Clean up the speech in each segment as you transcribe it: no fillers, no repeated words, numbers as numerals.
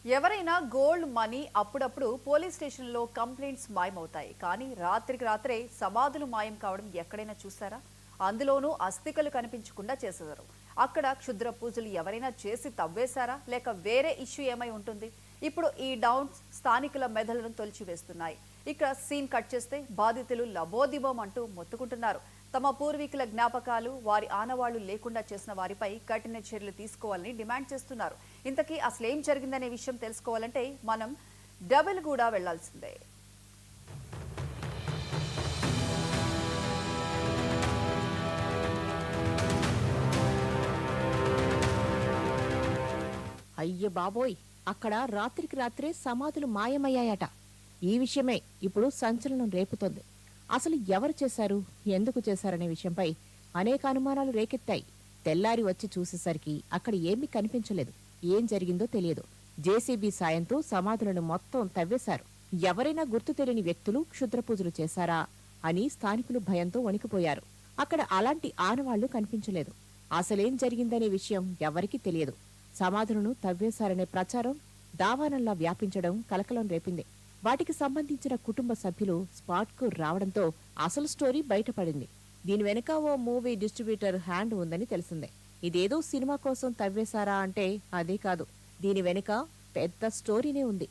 ఎవరైనా gold money అప్పుడప్పుడు police స్టేషన్లో కంప్లైంట్స్ మాయమవుతాయి. కానీ రాత్రికి రాత్రే సమాధులు మాయం కావడం ఎక్కడైనా చూసారా? అందులోనూ అస్థికలు కనిపించకుండా చేసేవారు. అక్కడ క్షుద్ర పూజలు ఎవరైనా చేసి తవ్వేశారా, లేక వేరే ఇష్యూ ఏమై ఉంటుంది? ఇప్పుడు ఈ డౌన్స్ స్థానికుల మెదళ్లను తొలిచివేస్తున్నాయి. ఇక్కడ సీన్ కట్ చేస్తే బాధితులు లబోదిబోం అంటూ మొత్తుకుంటున్నారు. తమ పూర్వీకుల జ్ఞాపకాలు, వారి ఆనవాళ్లు లేకుండా చేసిన వారిపై కఠిన చర్యలు తీసుకోవాలని డిమాండ్ చేస్తున్నారు. ఇంతకీ అసలేం జరిగిందనే విషయం తెలుసుకోవాలంటే మనం డబుల్గూడ వెళ్లాల్సిందే. అయ్య బాబోయ్, అక్కడ రాత్రికి రాత్రే సమాధులు మాయమయ్యాయట. ఈ విషయమే ఇప్పుడు సంచలనం రేపుతోంది. అసలు ఎవరు చేశారు, ఎందుకు చేశారనే విషయంపై అనేక అనుమానాలు రేకెత్తాయి. తెల్లారి వచ్చి చూసేసరికి అక్కడ ఏమీ కనిపించలేదు. ఏం జరిగిందో తెలియదు. జేసీబీ సాయంతో సమాధులను మొత్తం తవ్వేశారు. ఎవరైనా గుర్తు తెలియని వ్యక్తులు క్షుద్రపూజలు చేశారా అని స్థానికులు భయంతో వణికిపోయారు. అక్కడ అలాంటి ఆనవాళ్లు కనిపించలేదు. అసలేం జరిగిందనే విషయం ఎవరికీ తెలియదు. సమాధులను తవ్వేశారనే ప్రచారం దావానంలా వ్యాపించడం కలకలం రేపింది. వాటికి సంబంధించిన కుటుంబ సభ్యులు స్పాట్ కు రావడంతో అసలు స్టోరీ బయటపడింది. దీని వెనుక ఓ మూవీ డిస్ట్రిబ్యూటర్ హ్యాండ్ ఉందని తెలిసిందే. ఇదేదో సినిమా కోసం తవ్వేశారా అంటే అదే కాదు. దీని వెనుక పెద్ద స్టోరీనే ఉంది.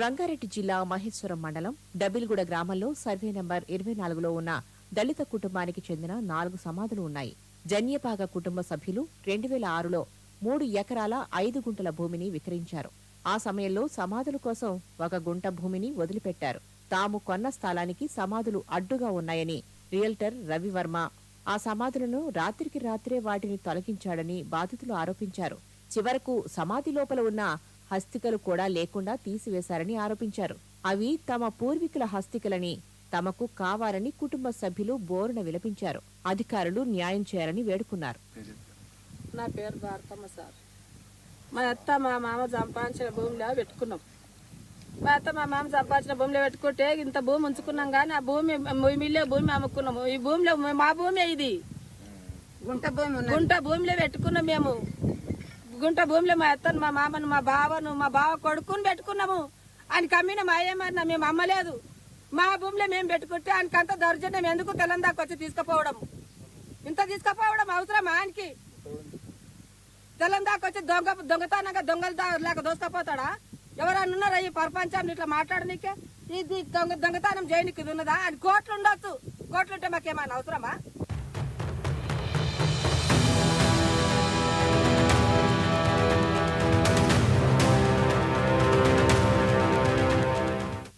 రంగారెడ్డి జిల్లా మహేశ్వరం మండలం డబిల్గూడ గ్రామంలో సర్వే నంబర్ 24లో ఉన్న దళిత కుటుంబానికి చెందిన 4 సమాధులు ఉన్నాయి. జన్యపాగ కుటుంబ సభ్యులు 2006లో 3 ఎకరాల 5 గుంటల భూమిని విక్రయించారు. ఆ సమయంలో సమాధుల కోసం 1 గుంట భూమిని వదిలిపెట్టారు. తాము కొన్న స్థలానికి సమాధులు అడ్డుగా ఉన్నాయని రియల్టర్ రవివర్మ ఆ సమాధులను రాత్రికి రాత్రే వాటిని తొలగించాడని బాధితులు ఆరోపించారు. చివరకు సమాధి లోపల ఉన్న హస్తికలు కూడా లేకుండా తీసివేశారని ఆరోపించారు. అవి తమ పూర్వీకుల హస్తికలని తమకు కావాలని కుటుంబ సభ్యులు బోరున విలపించారు. అధికారులు న్యాయం చేయాలని వేడుకున్నారు. నా పేరు భారతమ్మ సార్. మా అత్త మా మామ సంపాదించిన భూమిలో పెట్టుకున్నాం. మా అత్త మా మామ సంపాదించిన భూమిలో పెట్టుకుంటే ఇంత భూమి ఉంచుకున్నాం కానీ ఆ భూమి భూమి అమ్ముకున్నాము. ఈ భూమిలో మా భూమి ఇది గుంట భూమిలో పెట్టుకున్నాం. మేము గుంట భూమిలో మా అత్తను మా మామను మా బావ కొడుకుని పెట్టుకున్నాము. ఆయనకి అమ్మిన మా ఏమన్నా మేము అమ్మలేదు. మా భూమిలో మేము పెట్టుకుంటే ఆయనకంత దౌర్జన్యం ఎందుకు తెలంగాణకు వచ్చి తీసుకుపోవడం? ఇంత తీసుకుపోవడం అవసరం ఆయనకి? తెలంగాణకు వచ్చి దొంగతనంగా దొంగలాగా దోసుకపోతాడా? ఎవరన్నా ఉన్నారా ఈ ప్రపంచంలో ఇట్లా మాట్లాడనీకే? ఇది దొంగతనం చేయనికి ఇది ఉన్నదా? ఆయన కోట్లు ఉండొచ్చు. కోట్లుంటే మాకేమైనా అవసరమా?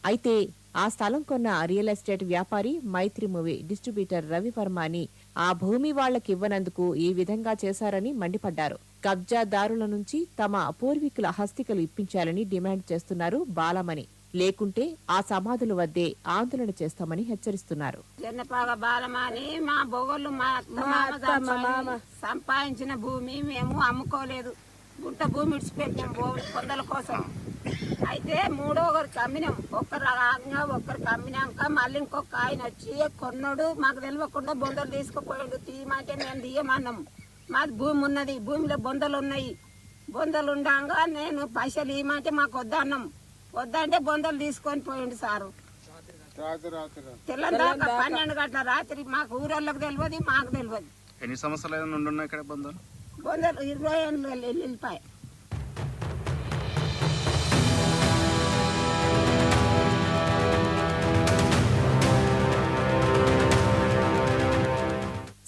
అయితే ఆ స్థలం కొన్న రియల్ ఎస్టేట్ వ్యాపారి మైత్రి మూవీ డిస్ట్రిబ్యూటర్ రవివర్మని ఆ భూమి వాళ్లకివ్వనందుకు ఈ విధంగా చేశారని మండిపడ్డారు. కబ్జాదారుల నుంచి తమ పూర్వీకుల హస్తికలు ఇప్పించాలని డిమాండ్ చేస్తున్నారు బాలమణి. లేకుంటే ఆ సమాధుల వద్దే ఆందోళన చేస్తామని హెచ్చరిస్తున్నారు. జన్నపాగ బాలమని మా బొగోళ్ళు సంపాదించిన భూమి మేము అమ్ముకోలేదు. గుంట భూమి ఇడిచిపెట్టినాం పొందల కోసం. అయితే ఒకరికి అమ్మినాం. ఒక్కరికి అమ్మినాక మళ్ళీ ఇంకొక ఆయన వచ్చి కొన్నాడు. మాకు తెలియకుండా బొందలు తీసుకుపోయాడు. తీయమంటే మేము తీయమన్నాం. మాది భూమి ఉన్నది, భూమిలో బొందలు ఉన్నాయి. బొందలు ఉండగా నేను పైసలు ఇవ్వమంటే మాకు వద్దన్నాం. వద్దంటే బొందలు తీసుకొని పోయిండు సారు. తెల్లందాకా 12 గంటల రాత్రి. మాకు ఊరోళ్ళకి తెలియదు, మాకు తెలియదు. ఎన్ని సంవత్సరాలు బొందలు? 20 ఏళ్ళు వెళ్ళిపోయాయి.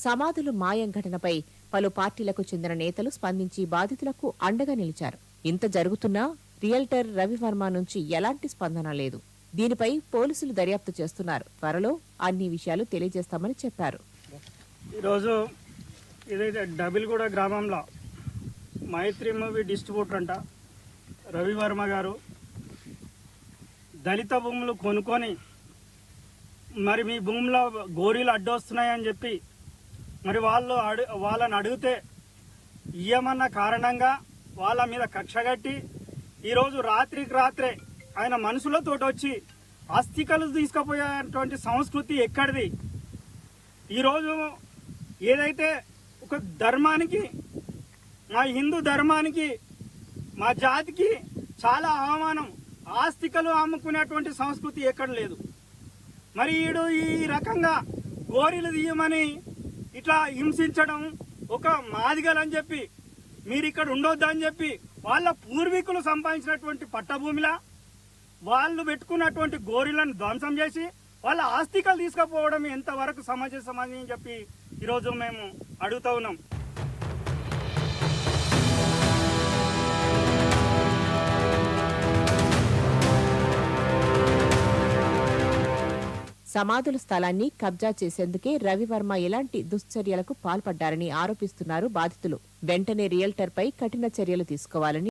సమాధులు మాయం ఘటనపై పలు పార్టీలకు చెందిన నేతలు స్పందించి బాధితులకు అండగా నిలిచారు. ఇంత జరుగుతున్నా రియల్టర్ రవివర్మ నుంచి ఎలాంటి స్పందన లేదు. దీనిపై పోలీసులు దర్యాప్తు చేస్తున్నారు. త్వరలో అన్ని విషయాలు తెలియజేస్తామని చెప్పారు. ఈరోజు ఇదైతే డబిల్గూడ గ్రామంలో మైత్రి మూవీ డిస్ట్రిబ్యూటర్ అంట రవివర్మ గారు దళిత భూములు కొనుక్కొని మరి మీ భూమిలో గోరీలు అడ్డొస్తున్నాయని చెప్పి మరి వాళ్ళని అడిగితే ఇయ్యమన్న కారణంగా వాళ్ళ మీద కక్షగట్టి ఈరోజు రాత్రికి రాత్రే ఆయన మనుషులతో వచ్చి ఆస్తికలు తీసుకుపోయేటువంటి సంస్కృతి ఎక్కడిది? ఈరోజు ఏదైతే ఒక ధర్మానికి, మా హిందూ ధర్మానికి, మా జాతికి చాలా అవమానం. ఆస్తికలు అమ్ముకునేటువంటి సంస్కృతి ఎక్కడ లేదు. మరి ఈడు ఈ రకంగా గోరీలు తీయమని ఇట్లా హింసించడం, ఒక మాదిగలని చెప్పి మీరు ఇక్కడ ఉండొద్దని చెప్పి వాళ్ళ పూర్వీకులు సంపాదించినటువంటి పట్టభూమిలా వాళ్ళు పెట్టుకున్నటువంటి గోరీలను ధ్వంసం చేసి వాళ్ళ ఆస్తికలు తీసుకుపోవడం ఎంతవరకు సమాజం అని చెప్పి ఈరోజు మేము అడుగుతూ ఉన్నాం. సమాధుల స్థలాన్ని కబ్జా చేసేందుకే రవివర్మ ఇలాంటి దుశ్చర్యలకు పాల్పడ్డారని ఆరోపిస్తున్నారు బాధితులు. వెంటనే రియల్టర్పై కఠిన చర్యలు తీసుకోవాలని